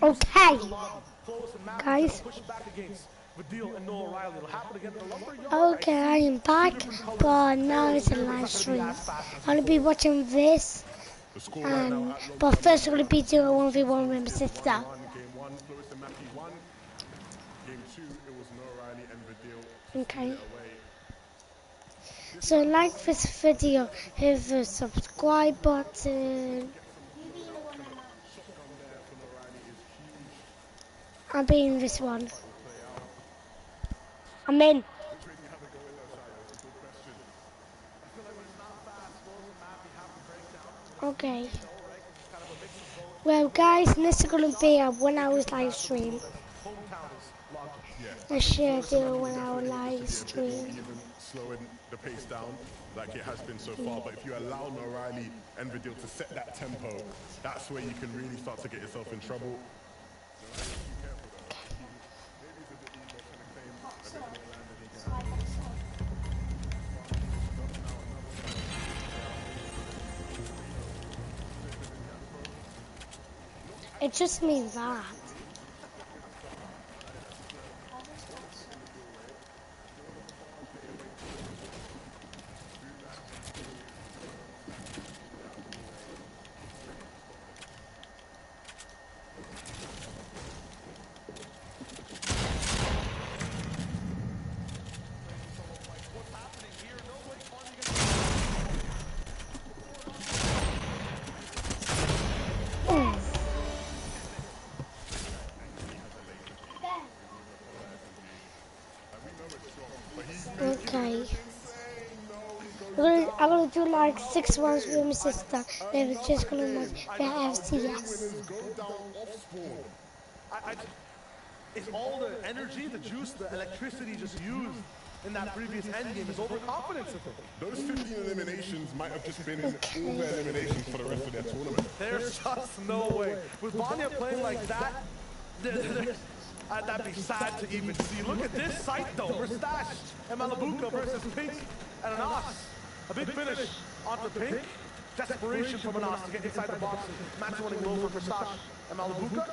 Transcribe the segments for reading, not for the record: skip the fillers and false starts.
Okay, guys. Okay, I am back, but now it's a live stream. I'm gonna be watching this, but first I'm gonna be doing a 1v1 with my sister. Okay. So like this video, hit the subscribe button. I'm being this one. I'm in. Okay. Well guys, this is gonna be a 1 hour live stream. I should do a 1 hour live stream. Slowing the pace down like it has been so far, but if you allow O'Reilly and Vidal to set that tempo, that's where you can really start to get yourself in trouble. It just means that. Okay. I'm gonna do like 6 rounds with my sister. Then we're just gonna like get FCS. It's all the energy, the juice, the electricity just used in that previous endgame is overconfidence of it. Those 15 eliminations might have just been all their eliminations for the rest of their tournament. There's just no way. With Vanya playing like that, that'd be sad to even see. Look at this sight though. Verstash and Malabuka versus Pink and Anas. A big finish onto Pink. Desperation from Anas to get inside the box. Match winning low for Verstash and Malabuka.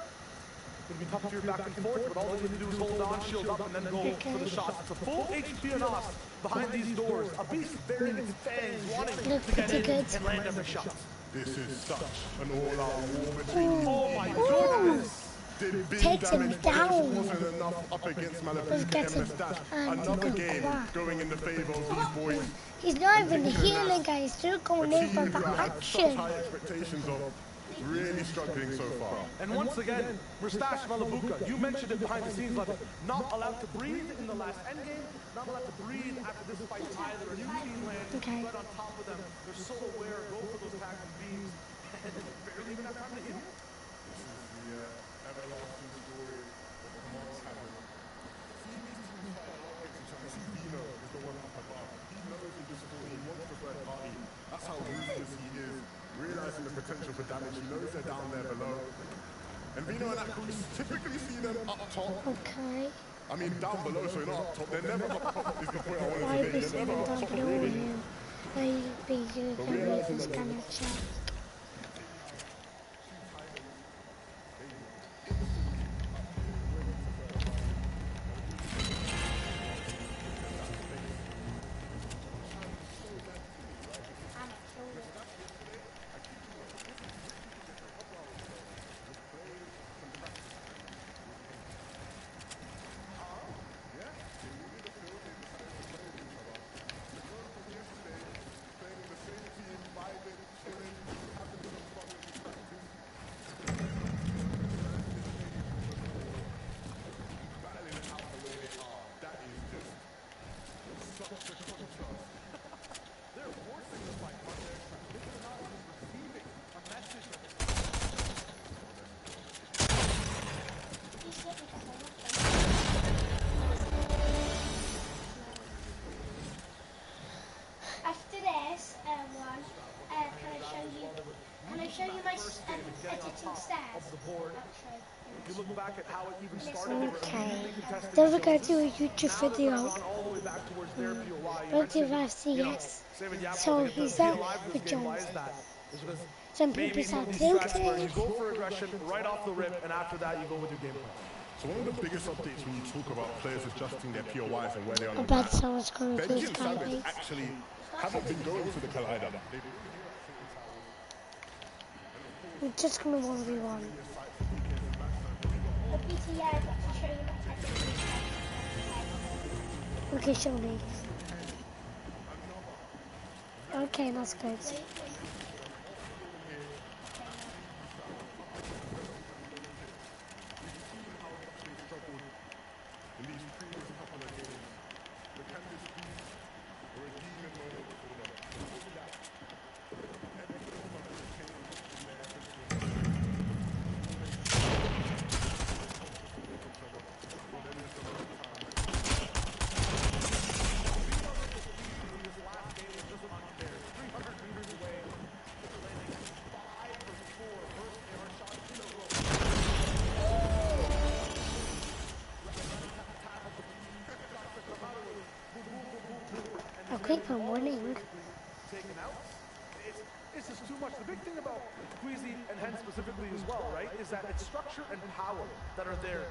It'll be tough to do back and forth, but all they need to do is hold on, shield up, and then go for the shots. It's a full HP Anas behind these doors. A beast baring its fangs, wanting to get in and land every shot. This is such an all-out war between Oh my goodness! Takes him down. Wasn't enough up against Malabuka and Mustache. Another game going in the favor of these boys. He's not even healing, guys. Still going in for the action. High expectations of really struggling so far. And once again, Mustache Malabuka, you mentioned it behind the scenes, like not allowed to breathe in the last endgame, not allowed to breathe after this fight either. A new team lands right on top of them. They're so aware, go for those attacks and beams, and barely even have time to heal. This is the everlasting story of Mark's Hammond. Vino is the one up above. He knows in this story, he wants the third party. That's how ruthless he is. Realizing the potential for damage, he knows they're down there below. And Vino and Akku typically see them up top. Okay. I mean, down below, so not up top. They're never up top, is the point I wanted Why to be make. They're never down up top, below really. him? Why be doing this kind of chat? After this one, can I show you my editing stairs? If you look back at how it even started, Okay. Don't forget to do a YouTube video. Don't give FCS. So he's up with Jones. Some people maybe start movie sets where you thinking. go for aggression right off the rip, and after that you go with your game plan. So one of the biggest updates when you talk about players adjusting their POIs and where they are I on the bet map, someone's going to Benji and Savage skybase. actually haven't been going to the collider. We're just going to 1v1. Okay, show me. Okay, that's good. I think I'm winning. Taken out. It's just too much. The big thing about Queasy and Hen specifically as well, right, is that it's structure and power that are there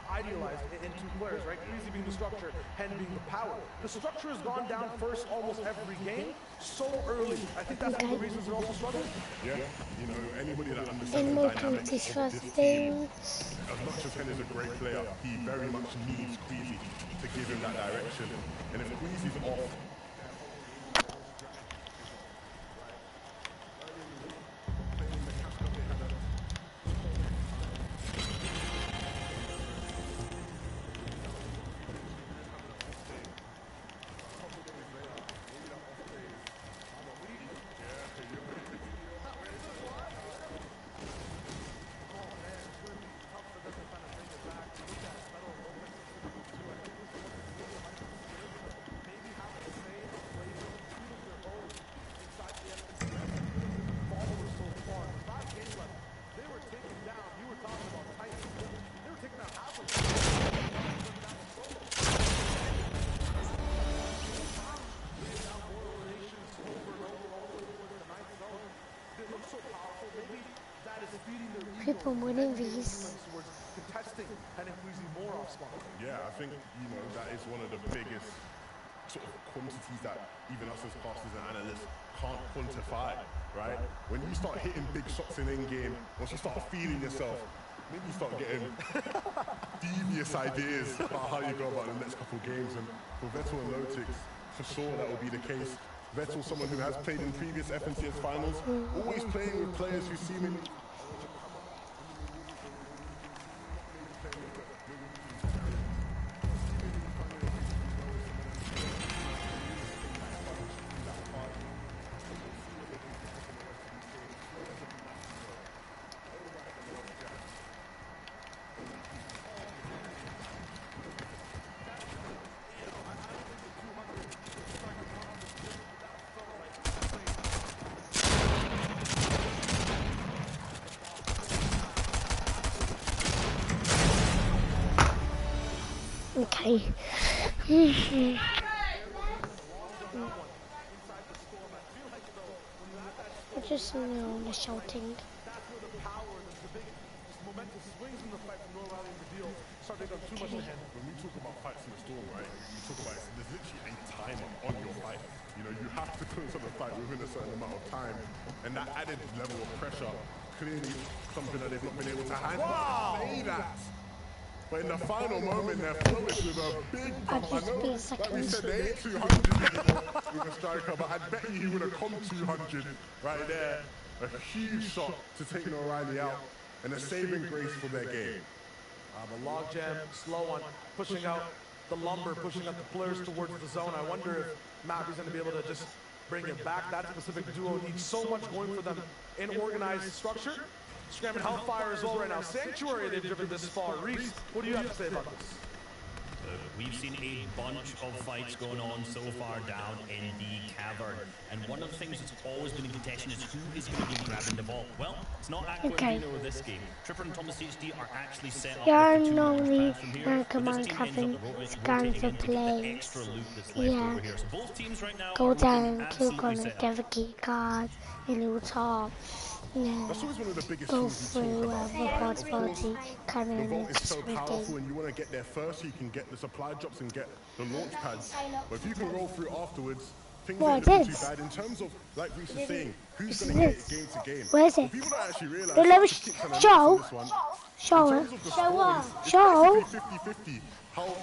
idealized in two players, right? Queasy being the structure, Hen being the power. The structure has gone down first almost every game so early. I think that's one of the reasons they're also struggling. Yeah, you know, anybody that understands In the more dynamics this of first this team, thing. as much as Hen is a great player, he very much needs Queasy to give him that direction. And if Queasy's off, People winning these. Contesting and Queasy more off spawn. yeah, I think, you know, that is one of the biggest sort of quantities that even us as casters and analysts can't quantify, right? When you start hitting big shots in in-game, once you start feeling yourself, maybe you start getting devious ideas about how you go about the next couple of games. And for Vettel and Lotix, for sure that will be the case. Vettel, someone who has played in previous FNCS finals, always playing with players who seemingly Okay. I just know the shouting. when we talk about fights in the storm, right, we talk about there's literally a timer on your fight. You know, you have to close up the fight within a certain amount of time, and that added level of pressure, clearly something that they've not been able to handle. Say that. But in the final moment, they're flourished with a big pump. I know, like we said, they ain't 200 with a striker, but I bet you he would have come 200 right there. A huge shot to take O'Reilly out, and a saving grace for their game. The logjam, slow on pushing out the lumber, pushing out the players towards the zone. I wonder if Mappy's going to be able to just bring it back. That specific duo needs so much going for them in organized structure. Scram and Hellfire as well right now. Sanctuary, they've driven this far. Reese, what do you have to say about this? We've seen a bunch of fights going on so far down in the cavern. And one of the things that's always been in contention is who is going to be grabbing the ball. Well, it's not Aqua and Vino this game. Tripper and Thomas HD are actually set up with the 2 normally from here. command having scan for play. Extra loot that's left over here. So both teams right now Go are down, looking click on absolutely it, set get up. the key card, and it will top. Yeah. That's always one of the biggest Go things we through talk about. report Of quality, course, kind the of vault is so just powerful game. and you want to get there first so you can get the supply drops and get the launch pads. But if you can roll through afterwards, things Well, I ain't looking did. too bad. In terms of, like Reese is saying, who's This going is to get it. it game to game? Where is What it? people don't actually No, realise, let me to keep kind of notes show. on this one, in Show terms it. of the spawns, it's Show. basically 50-50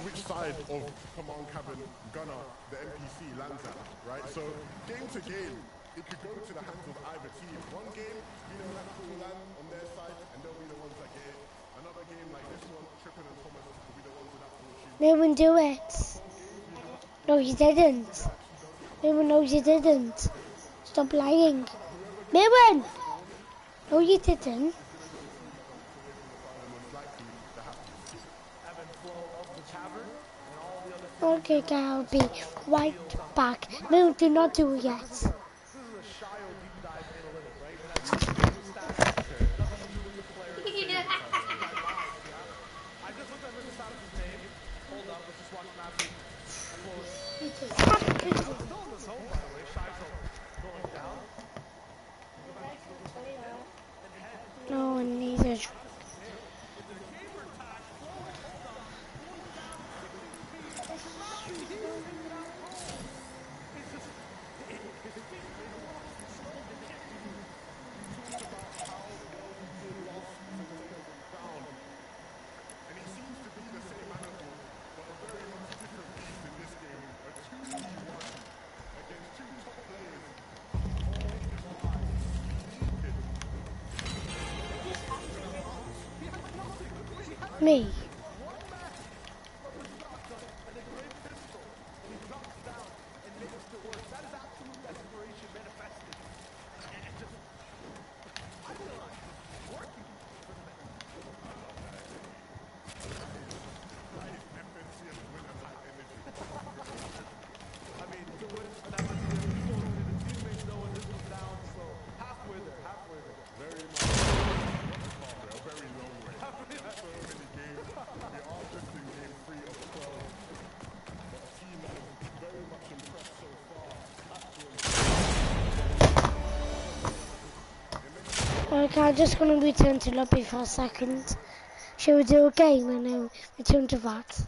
which side of Command Cabin Gunner the NPC lands at, right? So game to game, it could go to the hands of either team. One game, Vino and Axel will land on their side, and they'll be the ones that get it. Another game like this one, Trippin and Thomas will be the ones with that fortune. No one do it. No, you didn't. No one knows you didn't. Stop lying. Mirren! No, you didn't. Okay, I'll be right back. No, do not do it yet. This is a Shio deep dive analytic, right? And as you can see, stats, nothing to do with the player. I just looked at Mr. Samus's name. Hold up, let's just watch Matthew up close. Still in the zone, by the way. Shiso going down. No one needs a drink. Me. Okay, I'm just going to return to lobby for a second. Shall we do a game and then return to that?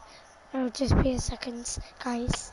It'll just be a second, guys.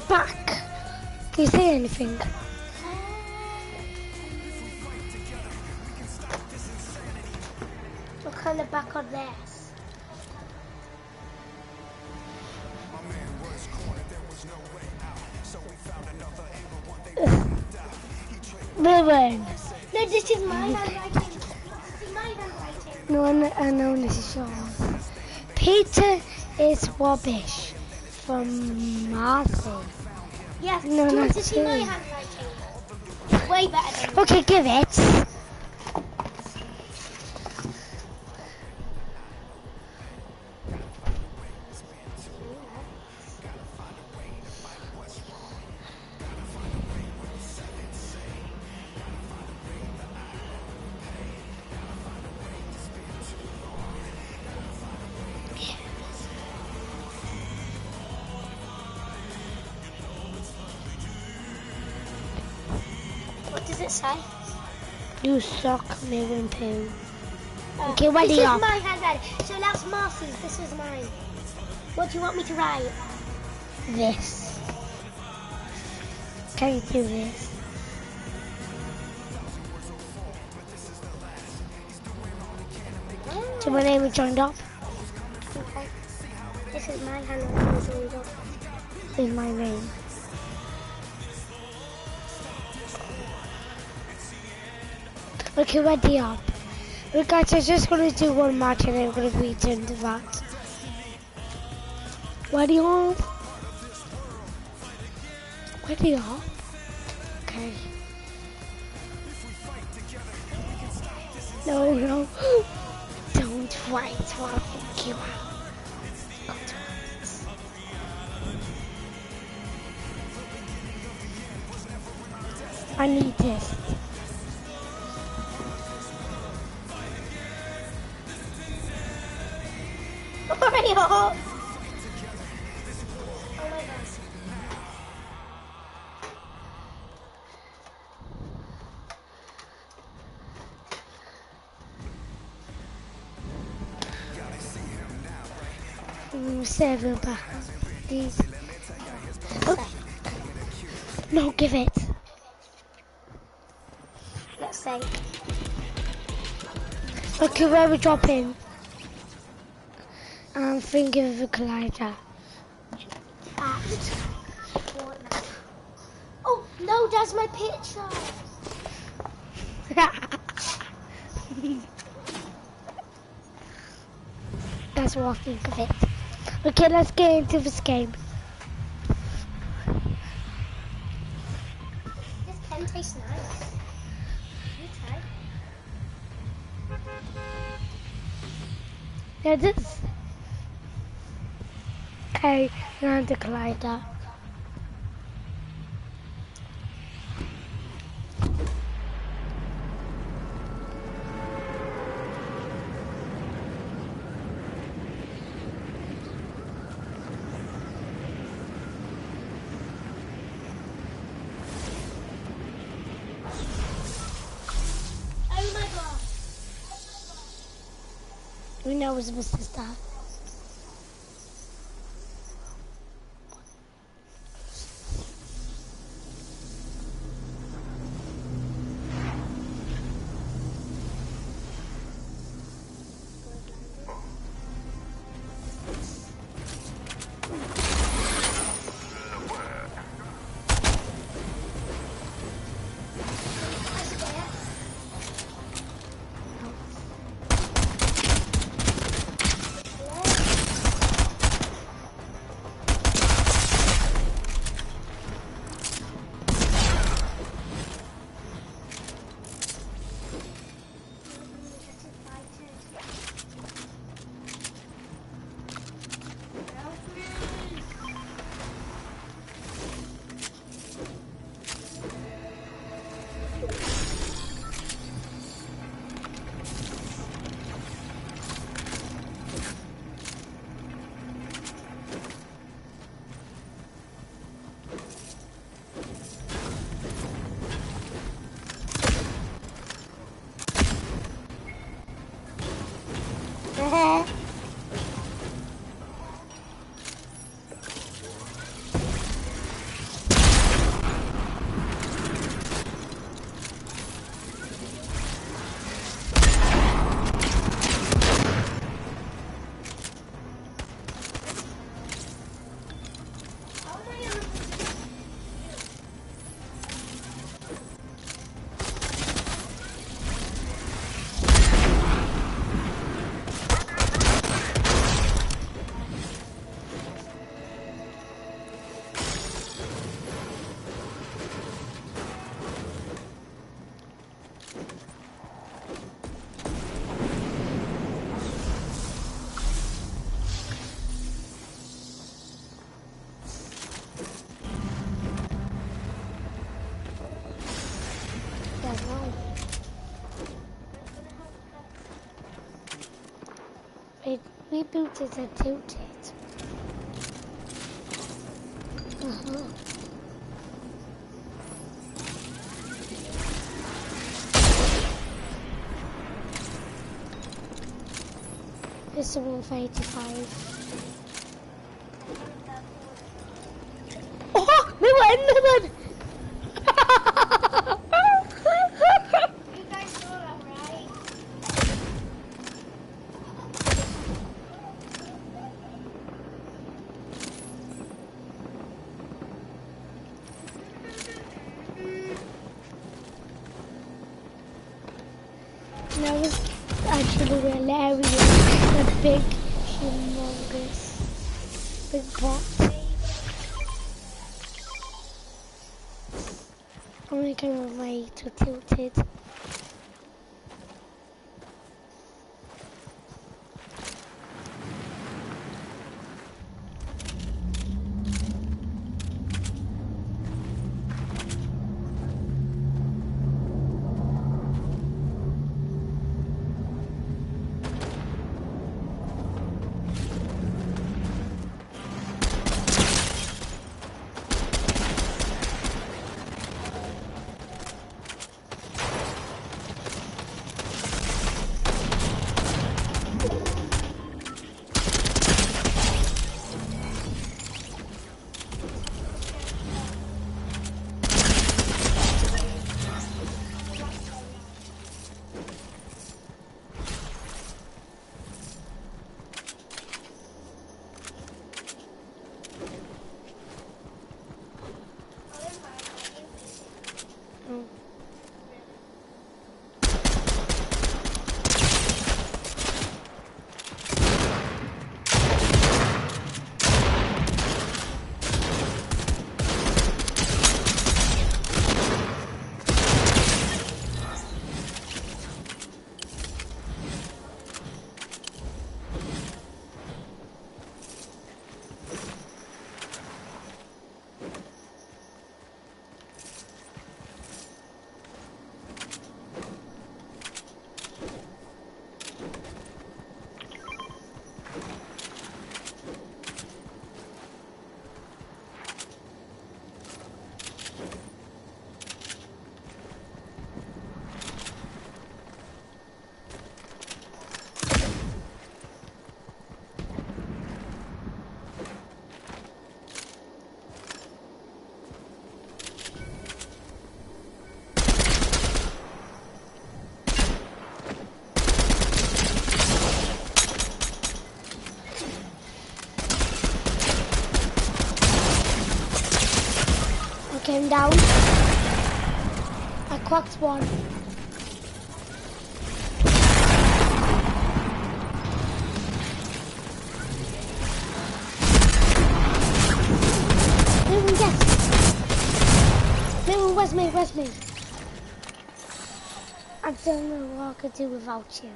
Back. Can you say anything? Look on the back of this. Ruben. No, this is my handwriting. This is my handwriting. No, I know this is yours. Peter is rubbish from Martha. Yes, No, do you want not to see my too. handwriting? Way better than Okay, give it. What does it say? You suck, Mirren poo. Okay, what do This you is have? my handwriting. So that's Marcy's. This is mine. What do you want me to write? This. Can you do this? So my name is joined up. Okay. This is my handle joined up. This is my name. Okay, ready up. Look guys, I'm just gonna do one match and I'm gonna beat into that. Ready up? Ready up? Okay. No, no. Don't fight while I pick you out. I need this. Hurry up! Oh my god. 7 back. Please. Oh. No, give it. Let's see. Okay, where are we dropping? I'm thinking of a collider. At Fortnite. Oh no, that's my picture. That's what I think of it. Okay, let's get into this game. This pen tastes nice. You try. Yeah, this. Okay, now the collider. Oh my god. We know we're supposed to start. It rebooted and tilted. This is one for 85. Oh, we won! You guys saw that, right? And that was actually hilarious. The big, humongous, big pot. Only kind of my to tilted. Came down. I cracked one. Maybe yes. Maybe where's me? I don't know what I could do without you.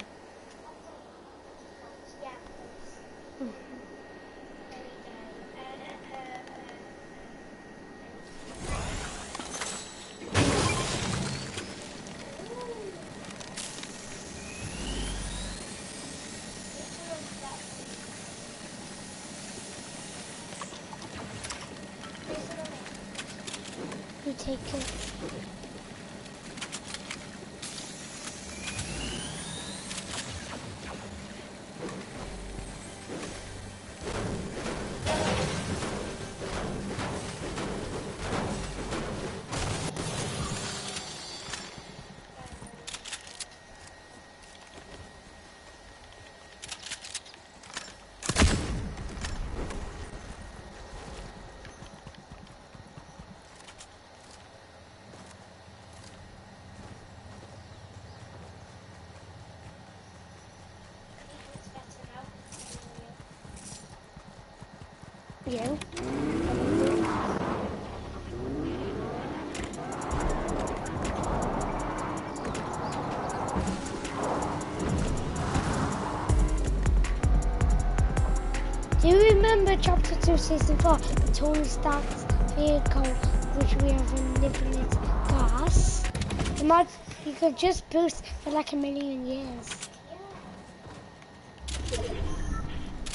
You take it. You. Do you remember Chapter 2, Season 4, the Tony Stark's vehicle, which we have in infinite gas? You could just boost for like 1,000,000 years.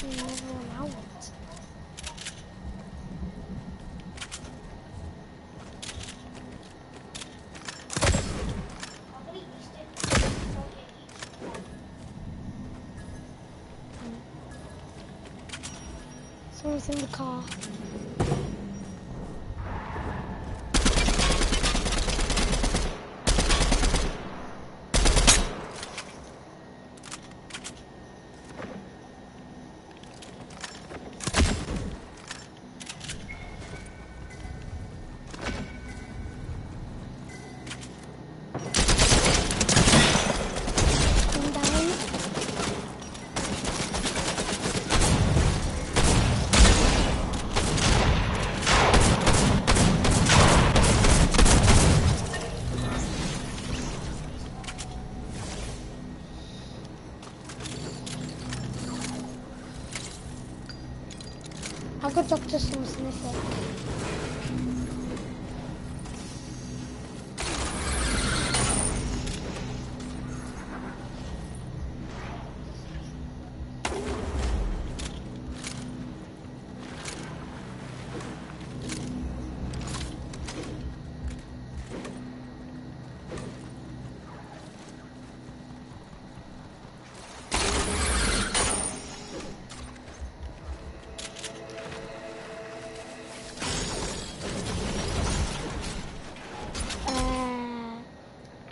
You never run out. Someone's in the car. I'll go talk to some sniffer.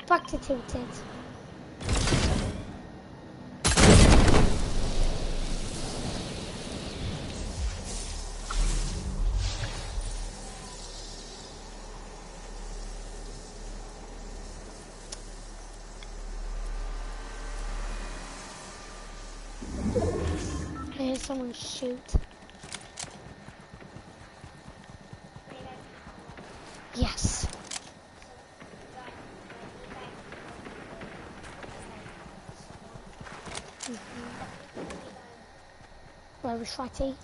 Back to tilted. I hear someone shoot. Yes. Where was Fatty?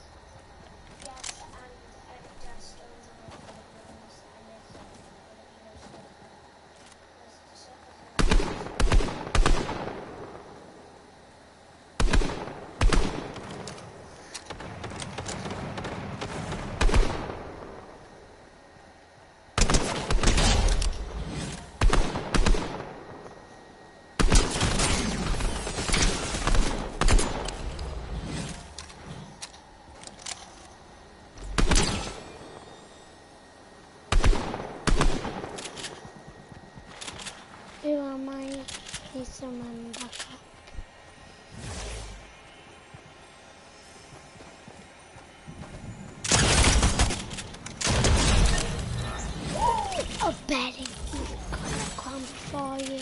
Who am I? Need someone back up. Oh, Betty, you've come before you.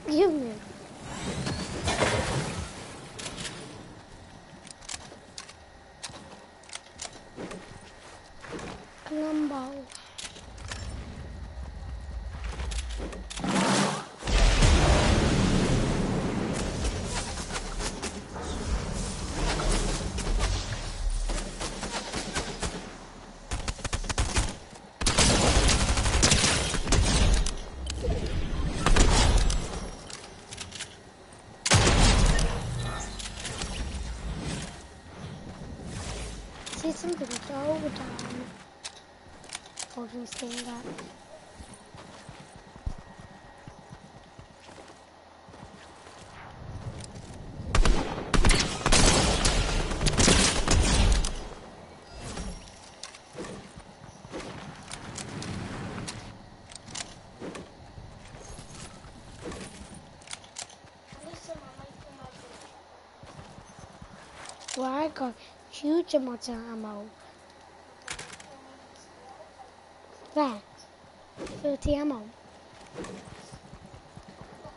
You move. Columbo. See something go down. Holding staying up. Well, I got huge amounts of ammo. There, 30 ammo.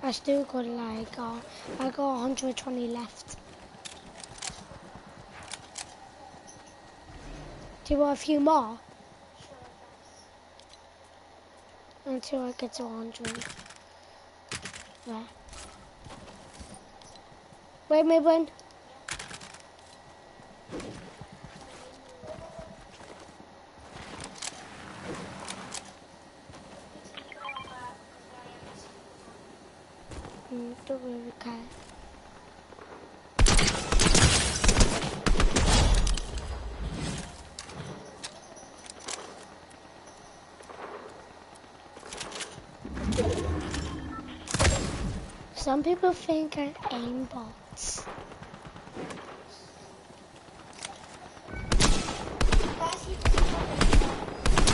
I still got like, I got 120 left. Do you want a few more? Until I get to 100. There. Wait, Midwin. Don't really care. Some people think I aim bots.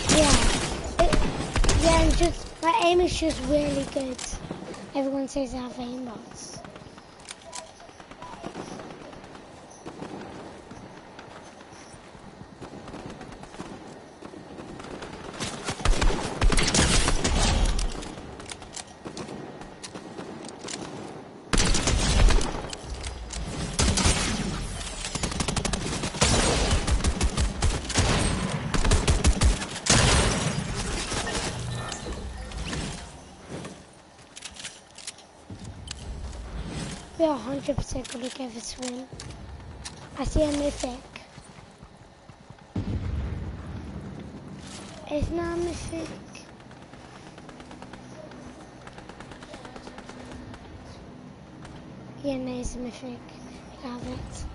Yeah, and just my aim is just really good. Everyone says I have aimbots. We are 100% gonna give us a win. I see a mythic. It's not a mythic. Yeah, no, it's a mythic. I have it.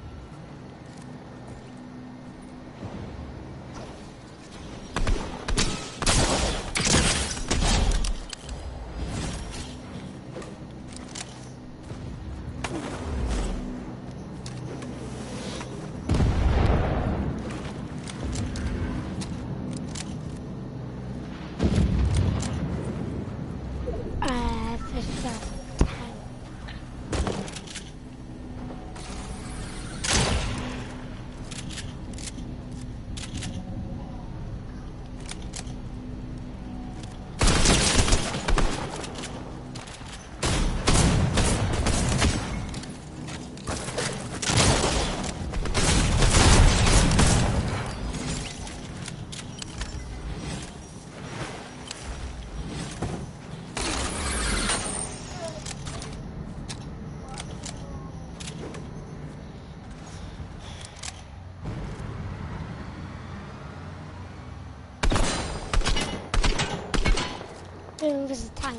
Fish up 10. Boom, there's a tank.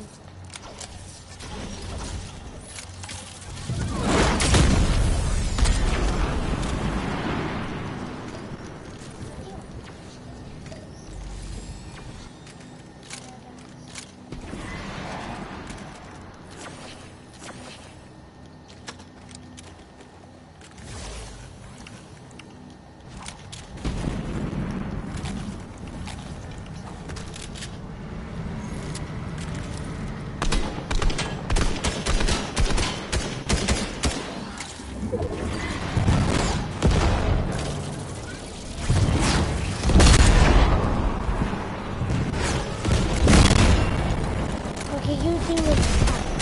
Okay, you do with the tanks.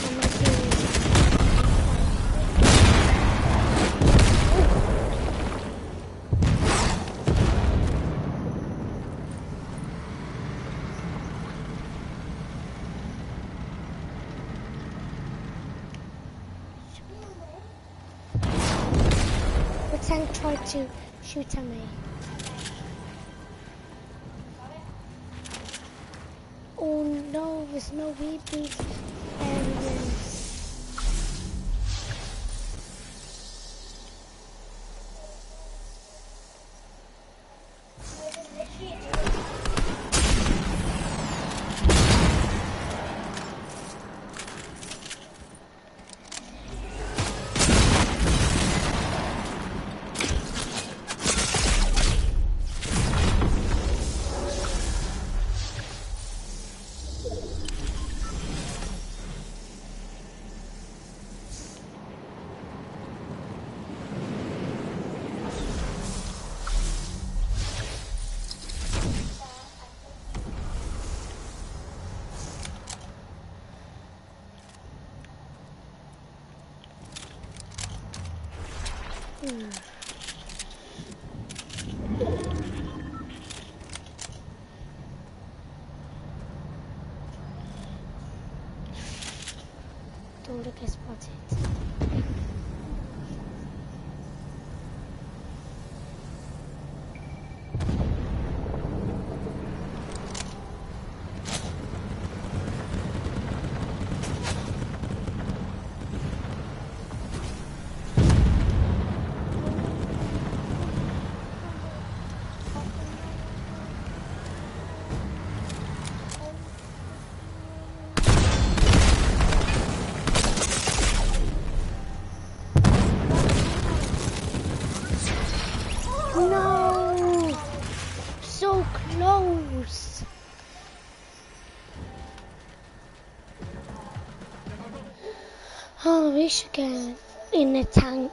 I'm gonna do the tank tried to shoot at me. Oh no, there's no weapons. Don't look at spotted. No! So close! Oh, we should get in a tank.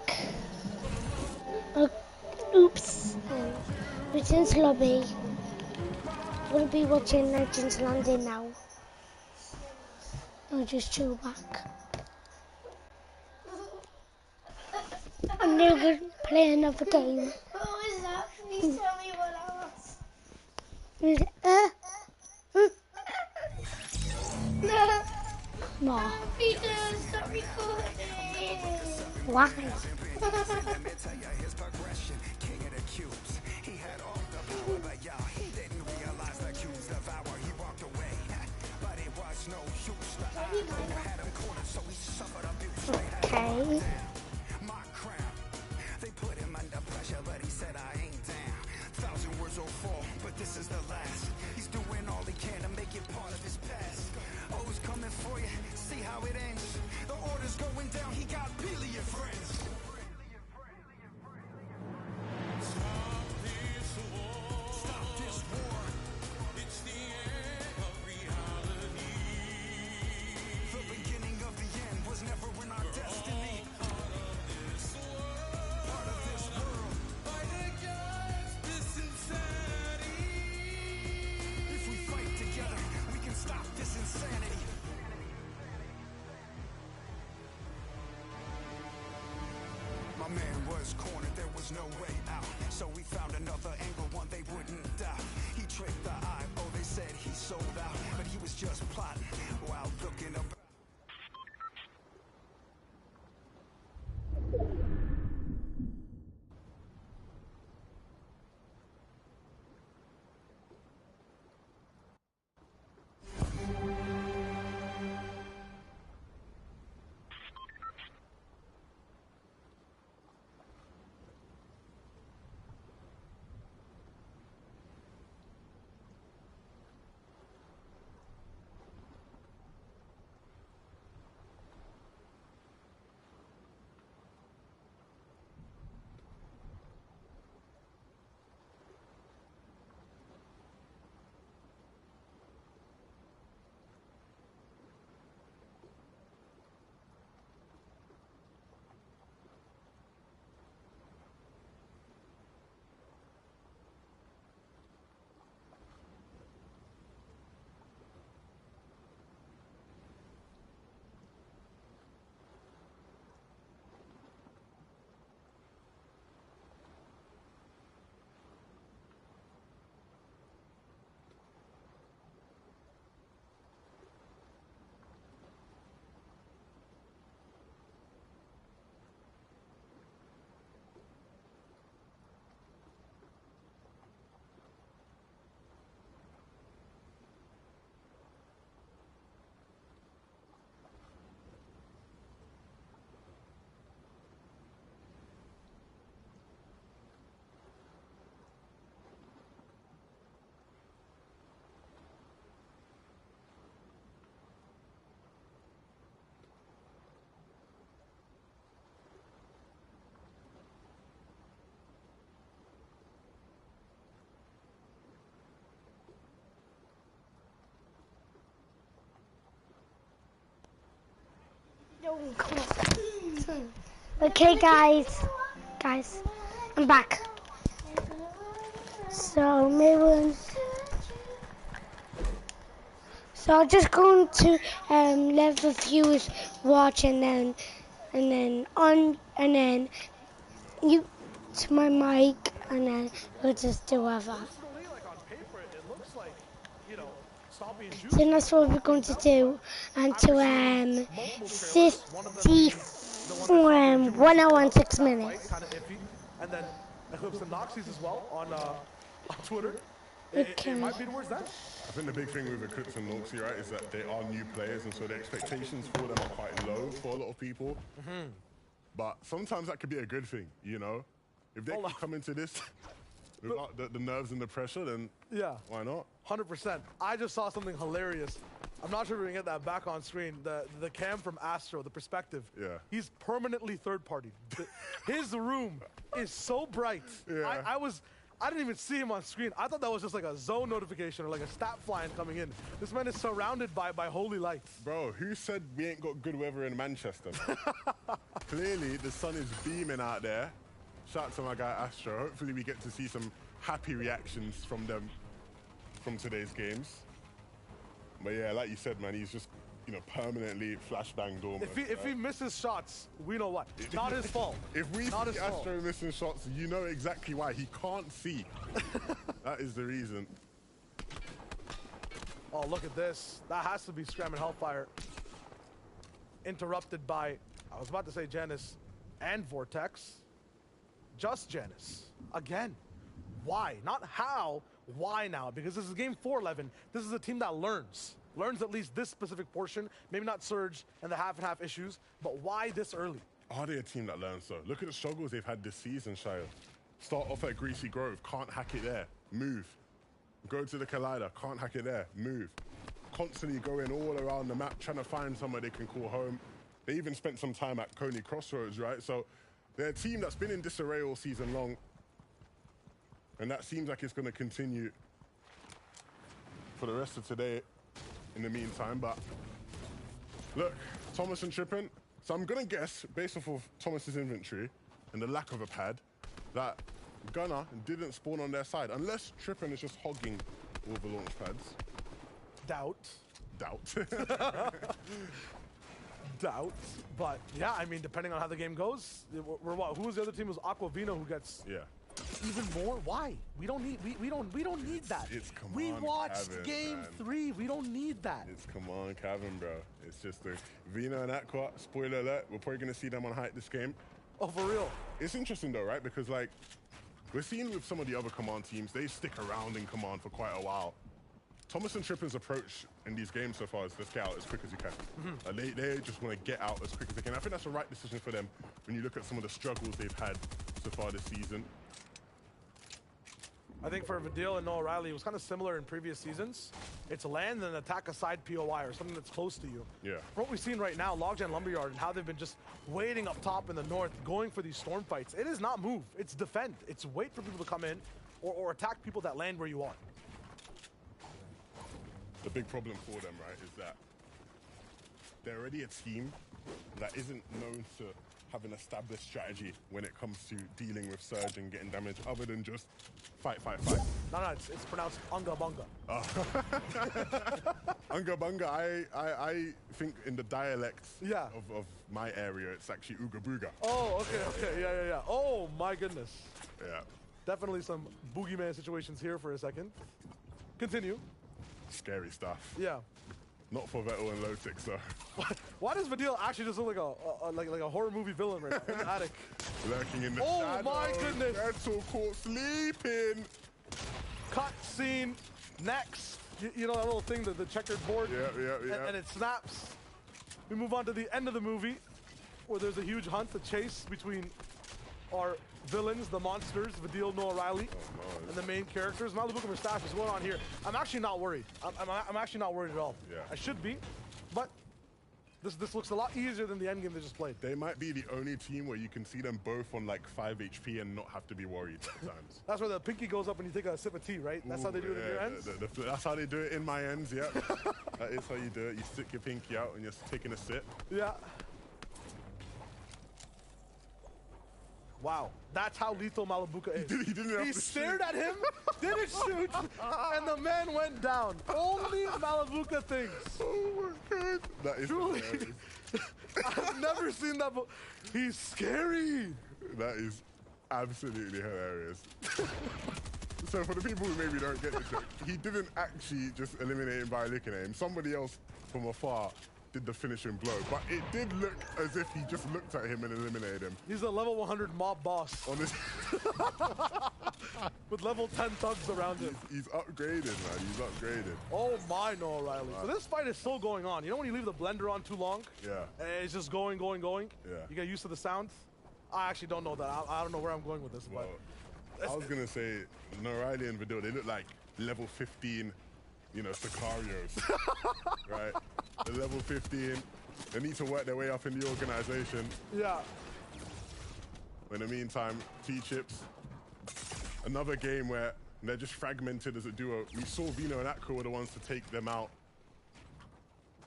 Oops. Return to lobby. We'll be watching Legends Landing now. I'll just chill back. And then we'll play another game. What was that? Please tell me what else. No. Peter, sorry. Why? Okay. They put him under pressure, but he said I ain't down. 1,000 words will fall, but this is the last. He's doing all he can to make it part of his past. O's coming for you, see how it ends. The order's going down, he got billion friends. Stop this war. It's the end of reality. The beginning of the end was never in our destiny. Part of this world. Fight against this insanity. If we fight together, we can stop this insanity. My man was cornered, there was no way out. So we found another angle, one they wouldn't doubt. He tricked the eye, oh they said he sold out. But he was just plotting while looking up. Okay, guys, I'm back. So I'm just going to let the viewers watch, and then you to my mic, and then we'll just do whatever. Personally, like on paper, it looks like, you know, stop being juicy. So that's what we're going to do until 1 hour and 6 minutes. Kind of iffy, and then clips and Noxies as well on Twitter. Okay. It might be towards that. I think the big thing with Eclipse and Noxie, right, is that they are new players, and so the expectations for them are quite low for a lot of people. But sometimes that could be a good thing, you know? If they come into this without the nerves and the pressure, then yeah, why not? 100%. I just saw something hilarious. I'm not sure if we can get that back on screen. The cam from Astro, the perspective. Yeah. He's permanently third party. His room is so bright. Yeah. I didn't even see him on screen. I thought that was just like a zone notification or like a stat flying coming in. This man is surrounded by holy lights. Bro, who said we ain't got good weather in Manchester? Clearly, the sun is beaming out there. Shout out to my guy Astro. Hopefully we get to see some happy reactions from them from today's games. But yeah, like you said, man, he's just, you know, permanently flashbang dormant. If he misses shots, we know what. Not his fault. If we Not see Astro missing shots, you know exactly why. He can't see. That is the reason. Oh, look at this. That has to be Scram and Hellfire. interrupted by, I was about to say Janice and Vortex. Just Janice. Again. Why? Not how, why now? Because this is game 4-11. This is a team that learns. Learns at least this specific portion. Maybe not Surge and the half and half issues, but why this early? Are they a team that learns though? Look at the struggles they've had this season, Shia. Start off at Greasy Grove, can't hack it there, move. Go to the Collider, can't hack it there, move. Constantly going all around the map, trying to find somewhere they can call home. They even spent some time at Coney Crossroads, right? So they're a team that's been in disarray all season long. And that seems like it's going to continue for the rest of today in the meantime. But look, Thomas and Trippin. So I'm going to guess, based off of Thomas's inventory and the lack of a pad, that Gunner didn't spawn on their side. Unless Trippin is just hogging all the launch pads. Doubt. Doubt. But yeah, I mean, depending on how the game goes, we're what? Who was the other team? It was Aquavino who gets even more. Why? We don't need that. It's come we on, watched Kevin, game man. 3. We don't need that. It's come on, Kevin, bro. It's just the Vino and Aqua. Spoiler alert: we're probably gonna see them on height this game. Oh, for real? It's interesting though, right? Because like we're seeing with some of the other Command teams, they stick around in Command for quite a while. Thomas and Trippin's approach in these games so far is let's get out as quick as you can. They just want to get out as quick as they can. I think that's the right decision for them when you look at some of the struggles they've had so far this season. I think for Vidil and Noah Riley, it was kind of similar in previous seasons. It's land and attack a side POI or something that's close to you. Yeah. For what we've seen right now, Logjam Lumberyard and how they've been just waiting up top in the north, going for these storm fights. It is not move, it's defend. It's wait for people to come in or attack people that land where you are. The big problem for them, right, is that they're already a team that isn't known to have an established strategy when it comes to dealing with Surge and getting damage, other than just fight. No, it's pronounced Unga Bunga. Unga Bunga, I think in the dialect of my area, it's actually Ooga Booga. Oh, okay, yeah. Oh, my goodness. Yeah. Definitely some boogeyman situations here for a second. Continue. Scary stuff. Yeah. Not for Vettel and Lotic, so. Why does Vidil actually just look like a horror movie villain right now in the attic? Lurking in the shadows. My goodness. Vettel caught sleeping. Cut scene. Next. You know that little thing, the checkered board? Yeah. And it snaps. We move on to the end of the movie where there's a huge hunt, a chase between our villains, the monsters, Vidil, Noah Riley, and the main characters. Malibuca Mustache is going on here. I'm actually not worried. I'm actually not worried at all. Yeah. I should be, but this looks a lot easier than the end game they just played. They might be the only team where you can see them both on like 5 HP and not have to be worried sometimes. That's where the pinky goes up when you take a sip of tea, right? That's how they do it in your ends? That's how they do it in my ends, yeah. That is how you do it. You stick your pinky out when you're taking a sip. Yeah. Wow, that's how lethal Malibuca is. He stared at him, didn't shoot, and the man went down. Only Malibuca things. Oh my god. That is truly. I've never seen that before. He's scary. That is absolutely hilarious. So for the people who maybe don't get the joke, he didn't actually just eliminate him by looking at him. Somebody else from afar did the finishing blow, but it did look as if he just looked at him and eliminated him. He's a level 100 mob boss. On this with level 10 thugs around him. He's upgraded, man. He's upgraded. Oh my, Noah Riley. So this fight is still going on. You know when you leave the blender on too long? Yeah. It's just going. Yeah. You get used to the sound? I actually don't know that. I don't know where I'm going with this, well, but I was gonna say, Noah Riley and Vidil, they look like level 15, Sicarios, right? They're level 15. They need to work their way up in the organization. Yeah. In the meantime, T-Chips, another game where they're just fragmented as a duo. We saw Vino and Aqua were the ones to take them out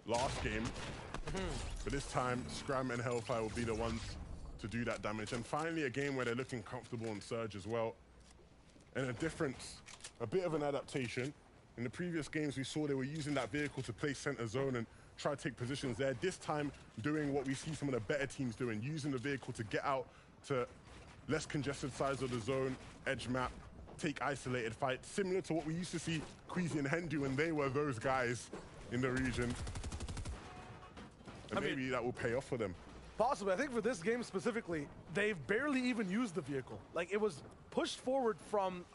last game. But this time, Scram and Hellfire will be the ones to do that damage. And finally, a game where they're looking comfortable on Surge as well. And a difference, a bit of an adaptation. In the previous games, we saw they were using that vehicle to play center zone and try to take positions there. This time, doing what we see some of the better teams doing, using the vehicle to get out to less congested sides of the zone, edge map, take isolated fights, similar to what we used to see Queasy and Hen do when they were those guys in the region. And maybe that will pay off for them. Possibly. I think for this game specifically, they've barely even used the vehicle. Like, it was pushed forward from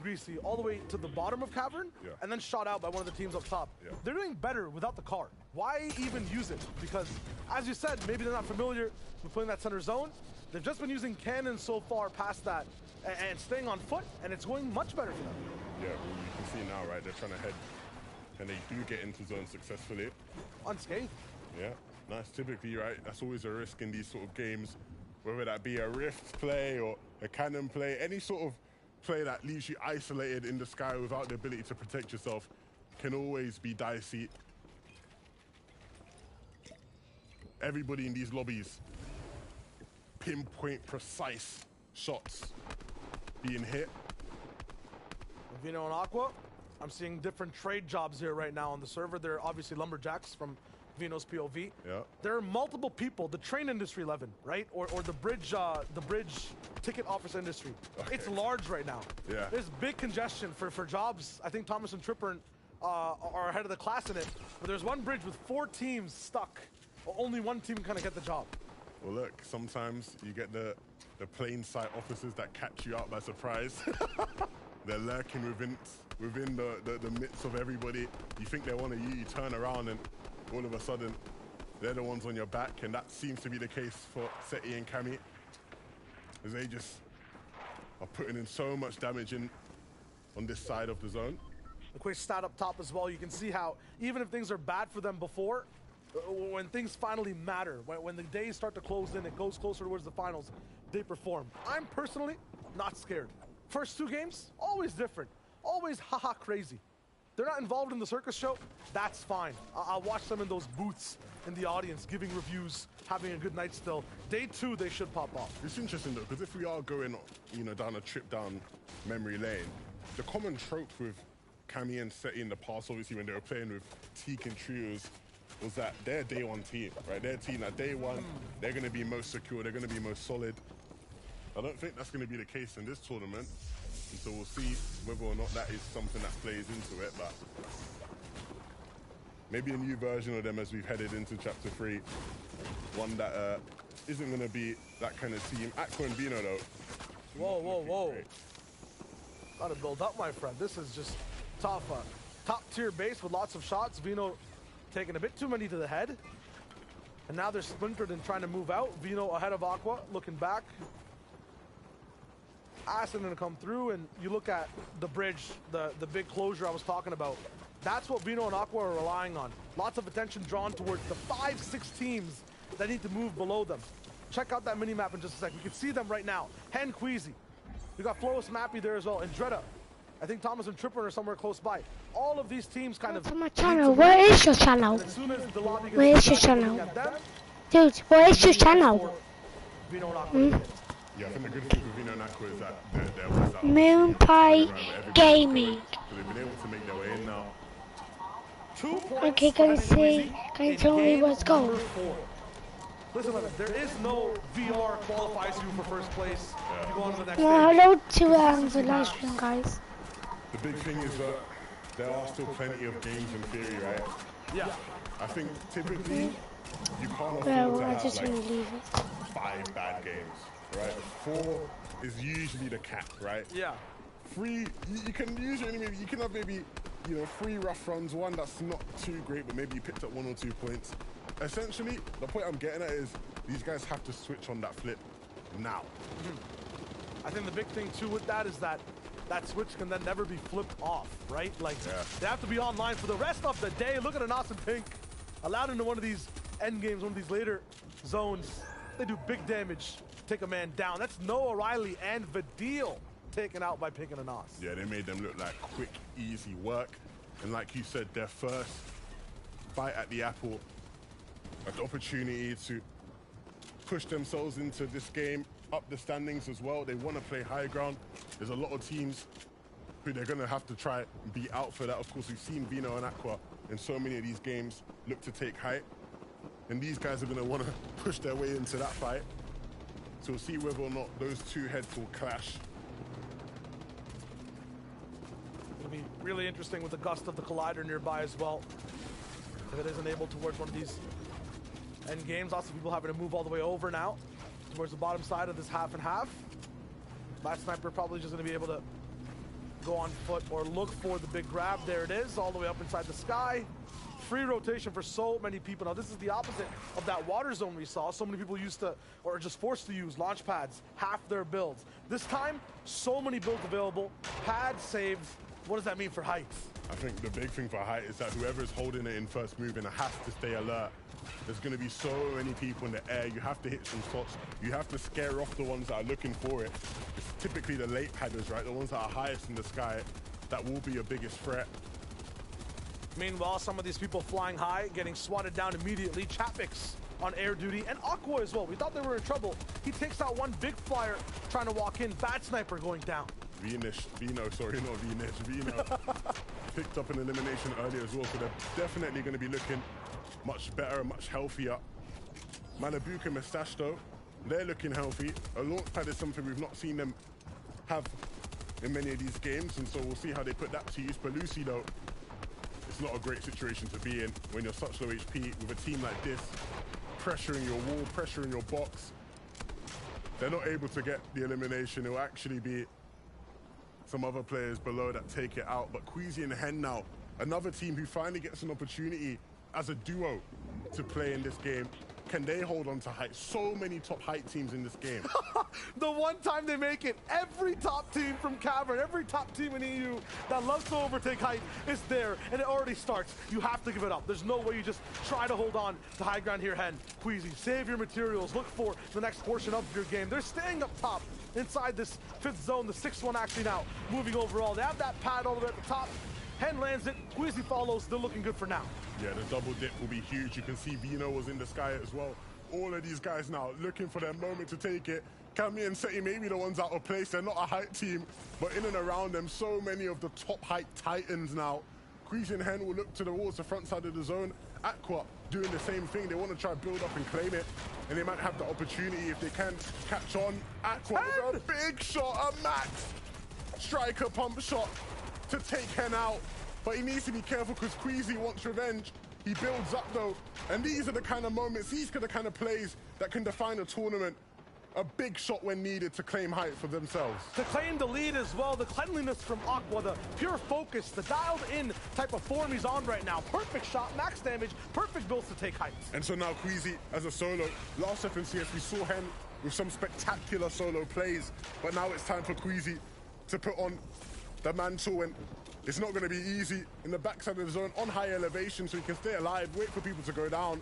Greasy all the way to the bottom of Cavern, and then shot out by one of the teams up top. They're doing better without the car. Why even use it? Because, as you said, maybe they're not familiar with playing that center zone. They've just been using cannons so far past that and staying on foot, and it's going much better for them. Yeah, well, you can see now, right? They're trying to head, and they do get into zone successfully. Unscathed. Yeah, nice. Typically, right, that's always a risk in these sort of games, whether that be a rift play or a cannon play, any sort of play that leaves you isolated in the sky without the ability to protect yourself can always be dicey. Everybody in these lobbies, pinpoint precise shots being hit. Vino and Aqua, I'm seeing different trade jobs here right now on the server. They're obviously lumberjacks from Vino's POV. Yeah. There are multiple people, the train industry 11, right? Or the bridge ticket office industry. Okay. It's large right now. Yeah. There's big congestion for jobs. I think Thomas and Tripper are ahead of the class in it. But there's one bridge with 4 teams stuck. Only one team can kind of get the job. Well, look, sometimes you get the plain sight officers that catch you out by surprise. They're lurking within the midst of everybody. You think they're one of you, you turn around and all of a sudden they're the ones on your back, and that seems to be the case for Seti and Cammy, as they just are putting in so much damage on this side of the zone. A quick stat up top as well. You can see how even if things are bad for them before, when things finally matter, when the days start to close in, it goes closer towards the finals, they perform. I'm personally not scared. First 2 games, always different, always haha crazy. They're not involved in the circus show, that's fine. I'll watch them in those booths in the audience, giving reviews, having a good night still. Day 2, they should pop off. It's interesting though, because if we are going, down a trip down memory lane, the common trope with Cammy and Seti in the past, obviously when they were playing with Teak and Trios, was that they're day 1 team, right? Their team at day 1, they're going to be most secure, they're going to be most solid. I don't think that's going to be the case in this tournament, and so we'll see whether or not that is something that plays into it, but maybe a new version of them as we've headed into Chapter 3, one that isn't going to be that kind of team. Aqua and Vino, though. Whoa. Gotta build up, my friend. This is just tough. Top-tier base with lots of shots. Vino taking a bit too many to the head. And now they're splintered and trying to move out. Vino ahead of Aqua, looking back. Aston gonna come through, and you look at the bridge, the big closure I was talking about. That's what Vino and Aqua are relying on. Lots of attention drawn towards the 5-6 teams that need to move below them. Check out that mini-map in just a sec. We can see them right now. Hen Queasy. You got Floris Mappy there as well, and Dreda. I think Thomas and Tripper are somewhere close by. All of these teams kind of... To my channel. Where is your channel? As soon as the lobby Where is your channel? Dude, where is your channel? Vino and Aqua. Yeah, I think the good thing with Vino and Aqua is that they're always out. Moon Pie Gaming. So they've been able to make their way in now. 2 points. Okay, can you tell me what's going? Listen, there is no VR qualifies you for first place. You go on to the next Well, stage. hello to the live stream, guys. The big thing is that there are still plenty of games in theory, right? Yeah. I think typically you can't afford Well, to I have just want like to leave it. 5 bad games, right? 4 is usually the cap, right? Yeah. 3, you can usually maybe you can have maybe 3 rough runs, one that's not too great, but maybe you picked up 1 or 2 points. Essentially, the point I'm getting at is these guys have to switch on that flip now. I think the big thing too with that is that switch can then never be flipped off, right? Like, they have to be online for the rest of the day. Look at an awesome Pink. Allowed into one of these end games, one of these later zones. They do big damage, take a man down. That's Noah Riley and Vidil taken out by Pink and Anas. Yeah, they made them look like quick, easy work. And like you said, their first bite at the apple, an opportunity to push themselves into this game, up the standings as well. They want to play high ground. There's a lot of teams who they're going to have to try and be out for that. Of course, we've seen Vino and Aqua in so many of these games look to take height. And these guys are going to want to push their way into that fight. So we'll see whether or not those 2 heads will clash. It'll be really interesting with the gust of the collider nearby as well. If it isn't able towards one of these end games. Lots of people having to move all the way over now towards the bottom side of this half and half. That sniper probably just going to be able to go on foot or look for the big grab. There it is, all the way up inside the sky. Free rotation for so many people. Now this is the opposite of that water zone we saw. So many people used to, or are just forced to use launch pads, half their builds. This time, so many builds available, pad saves. What does that mean for height? I think the big thing for height is that whoever's holding it in first moving has to stay alert. There's going to be so many people in the air. You have to hit some shots. You have to scare off the ones that are looking for it. It's typically the late padders, right? The ones that are highest in the sky, that will be your biggest threat. Meanwhile, some of these people flying high, getting swatted down immediately. Chapix on air duty, and Aqua as well. We thought they were in trouble. He takes out one big flyer trying to walk in. Bad sniper going down. Vino picked up an elimination earlier as well, so they're definitely going to be looking much better, much healthier. Malibuke and Mustache though, they're looking healthy. A launch pad is something we've not seen them have in many of these games, and so we'll see how they put that to use. But Lucy though, it's not a great situation to be in when you're such low HP with a team like this, pressuring your wall, pressuring your box. They're not able to get the elimination. It will actually be some other players below that take it out. But Queasy and Hen now, another team who finally gets an opportunity as a duo to play in this game. Can they hold on to height? So many top height teams in this game. The one time they make it, every top team from Cavern, every top team in EU that loves to overtake height is there, and it already starts. You have to give it up. There's no way you just try to hold on to high ground here, Hen. Queasy, save your materials. Look for the next portion of your game. They're staying up top inside this 5th zone, the 6th one actually now moving overall. They have that pad all the way at the top. Hen lands it, Queasy follows, they're looking good for now. Yeah, the double dip will be huge. You can see Vino was in the sky as well. All of these guys now looking for their moment to take it. Cammy and Seti may be the ones out of place. They're not a height team, but in and around them, so many of the top height titans now. Queasy and Hen will look towards the front side of the zone. Aqua doing the same thing. They want to try build up and claim it, and they might have the opportunity if they can catch on. Aqua with a big shot, a max striker pump shot to take Hen out. But he needs to be careful because Queasy wants revenge. He builds up though, and these are the kind of moments, these are the kind of plays that can define a tournament. A big shot when needed to claim height for themselves. To claim the lead as well, the cleanliness from Aqua, the pure focus, the dialed in type of form he's on right now. Perfect shot, max damage, perfect builds to take height. And so now Queasy as a solo. Last FNCS we saw Hen with some spectacular solo plays, but now it's time for Queasy to put on the mantle, and it's not going to be easy in the backside of the zone on high elevation, so he can stay alive, wait for people to go down.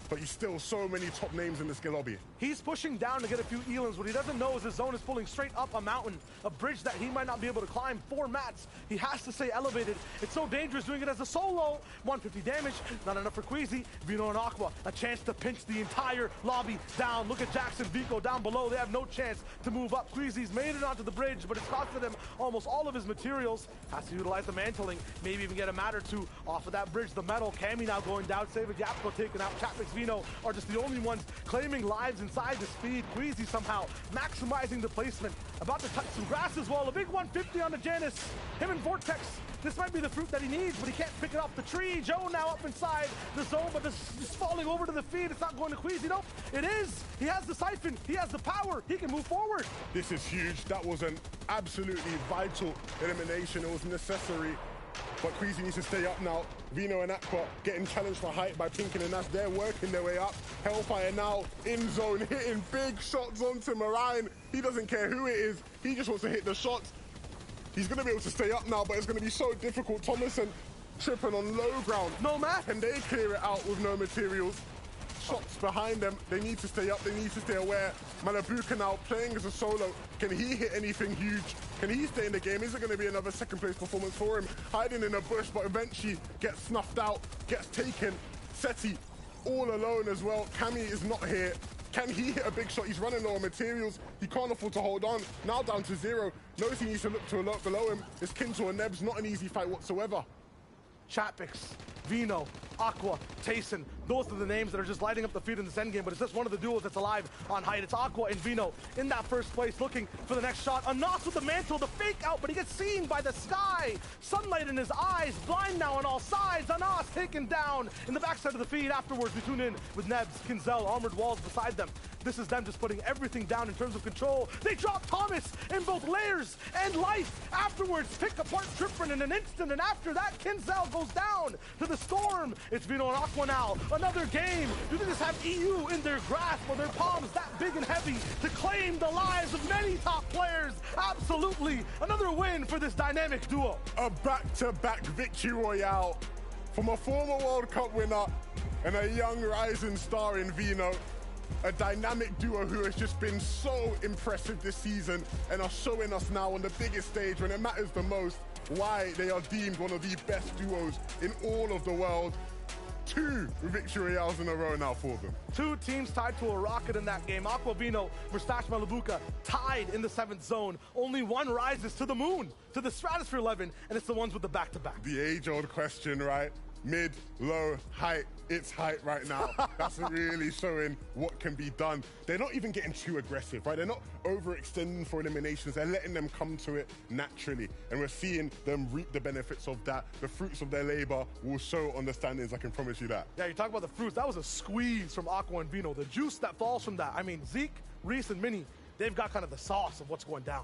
But he's still so many top names in the skill lobby. He's pushing down to get a few Elans. What he doesn't know is his zone is pulling straight up a mountain, a bridge that he might not be able to climb. 4 mats. He has to stay elevated. It's so dangerous doing it as a solo. 150 damage, not enough for Queasy. Vino and Aqua, a chance to pinch the entire lobby down. Look at Jackson, Vico down below. They have no chance to move up. Queasy's made it onto the bridge, but it's costed him almost all of his materials. Has to utilize the mantling, maybe even get a mat or two off of that bridge. The metal, Cammy now going down, Savage, Yapko taken out. Chapix, Vino are just the only ones claiming lives inside the speed. Queasy somehow maximizing the placement. About to touch some grass as well. A big 150 on the Janice. Him and Vortex. This might be the fruit that he needs, but he can't pick it off the tree. Joe now up inside the zone, but this is falling over to the feed. It's not going to Queasy. Nope, it is. He has the siphon. He has the power. He can move forward. This is huge. That was an absolutely vital elimination. It was necessary. But Queasy needs to stay up now. Vino and Aqua getting challenged for height by Pinkin and Nash. They're working their way up. Hellfire now in zone, hitting big shots onto Marine. He doesn't care who it is. He just wants to hit the shots. He's going to be able to stay up now, but it's going to be so difficult. Thomason tripping on low ground. No match. Can they clear it out with no materials? Shots behind them. They need to stay up. They need to stay aware. Malibuke now playing as a solo. Can he hit anything huge? Can he stay in the game? Is it going to be another second place performance for him? Hiding in a bush, but eventually gets snuffed out, gets taken. Seti all alone as well. Cammy is not here. Can he hit a big shot? He's running low on materials. He can't afford to hold on. Now down to 0. Knows he needs to look to a lot below him. It's Kinto and Nebs. Not an easy fight whatsoever. Chapix Vino, Aqua, Tayson. Those are the names that are just lighting up the feed in this endgame, but it's just one of the duos that's alive on height. It's Aqua and Vino in that first place, looking for the next shot. Anas with the mantle, the fake out, but he gets seen by the sky. Sunlight in his eyes, blind now on all sides. Anas taken down in the backside of the feed. Afterwards, we tune in with Nebs, Kinzel, armored walls beside them. This is them just putting everything down in terms of control. They drop Thomas in both layers and life. Afterwards, pick apart Trippin in an instant, and after that, Kinzel goes down to the storm. It's Vino and Aqua now. Another game. Do they just have EU in their grasp or their palms that big and heavy to claim the lives of many top players? Absolutely. Another win for this dynamic duo. A back-to-back victory royale from a former World Cup winner and a young rising star in Vino. A dynamic duo who has just been so impressive this season and are showing us now on the biggest stage when it matters the most why they are deemed one of the best duos in all of the world. 2 victory royales in a row now for them. 2 teams tied to a rocket in that game. Aqua Vino, Mustache Malibuka tied in the 7th zone. Only one rises to the moon, to the stratosphere 11, and it's the ones with the back-to-back. The age-old question, right? Mid, low, height. It's height right now. That's really showing what can be done. They're not even getting too aggressive, right? They're not overextending for eliminations. They're letting them come to it naturally. And we're seeing them reap the benefits of that. The fruits of their labor will show on the standings, I can promise you that. Yeah, you talk about the fruits. That was a squeeze from Aqua and Vino. The juice that falls from that. I mean, Zeke, Reese, and Minnie, they've got kind of the sauce of what's going down.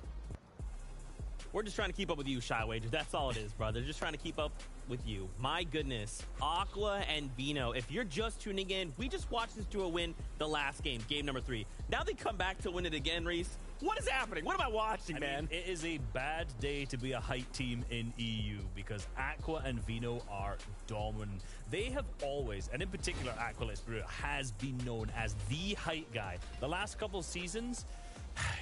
We're just trying to keep up with you, Shy Wager. That's all it is, brother. Just trying to keep up with you. My goodness. Aqua and Vino. If you're just tuning in, we just watched this duo win the last game, game number 3. Now they come back to win it again, Reese. What is happening? What am I watching, man? It is a bad day to be a height team in EU because Aqua and Vino are dominant. They have always, and in particular Aqua has been known as the height guy. The last couple of seasons,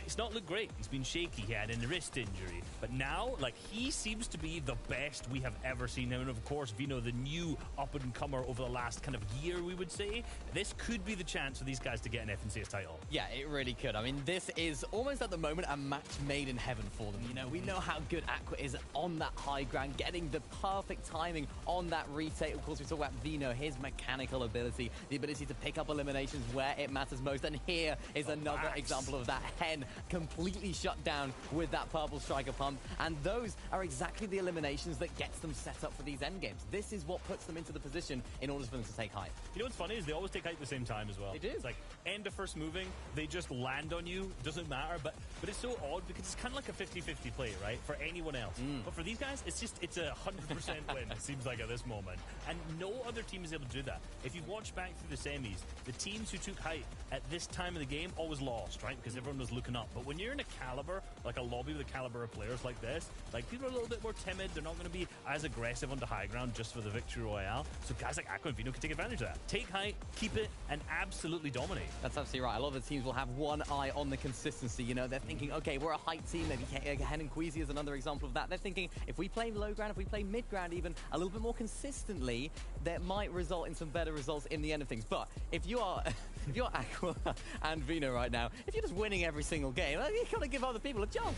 it's not looked great. He's been shaky. He had a wrist injury. But now, like, he seems to be the best we have ever seen him. And of course, Vino, the new up-and-comer over the last kind of year, we would say. This could be the chance for these guys to get an FNCS title. Yeah, it really could. I mean, this is almost at the moment a match made in heaven for them. You know, we know how good Aqua is on that high ground, getting the perfect timing on that retake. Of course, we talk about Vino, his mechanical ability, the ability to pick up eliminations where it matters most. And here is another example of that. Hen completely shut down with that purple striker pump, and those are exactly the eliminations that gets them set up for these end games. This is what puts them into the position in order for them to take height. You know what's funny is they always take height at the same time as well. They do. It's like end of first moving, they just land on you, doesn't matter, but it's so odd because it's kind of like a 50-50 play, right, for anyone else. But for these guys, it's a 100% win, it seems like, at this moment. And no other team is able to do that. If you watch back through the semis, the teams who took height at this time of the game always lost, right, because everyone was looking up. But when you're in a caliber, like a lobby with a caliber of players like this, like, people are a little bit more timid. They're not going to be as aggressive on the high ground just for the victory royale. So guys like Aqua and Vino can take advantage of that. Take height, keep it, and absolutely dominate. That's absolutely right. A lot of the teams will have one eye on the consistency. You know, they're thinking, okay, we're a height team. Maybe Hen and Queasy is another example of that. They're thinking, if we play low ground, if we play mid ground even a little bit more consistently, that might result in some better results in the end of things. But if you are if you're Aqua and Vino right now, if you're just winning every single game, you gotta give other people a chance.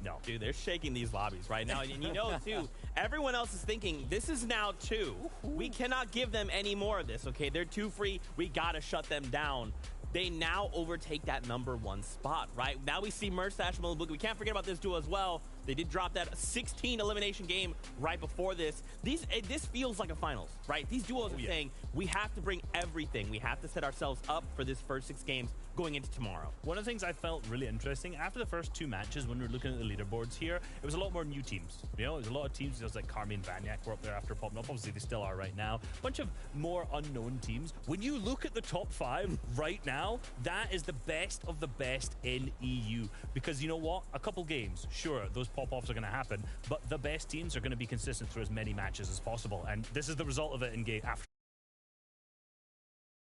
No, dude, they're shaking these lobbies right now. And you know, too, everyone else is thinking, this is now 2. We cannot give them any more of this, okay? They're too free. We got to shut them down. They now overtake that #1 spot, right? Now we see Mustache Malibuka. We can't forget about this duo as well. They did drop that 16 elimination game right before this. This feels like a finals, right? These duos are saying, we have to bring everything. We have to set ourselves up for this first 6 games going into tomorrow. One of the things I felt really interesting, after the first 2 matches, when we were looking at the leaderboards here, it was a lot more new teams. You know, there's a lot of teams, just like Carmi and Banyak were up there after popping up. Obviously, they still are right now. A bunch of more unknown teams. When you look at the top 5 right now, that is the best of the best in EU. Because you know what? A couple games, sure, those pop-offs are going to happen, but the best teams are going to be consistent through as many matches as possible. And this is the result of it in game after.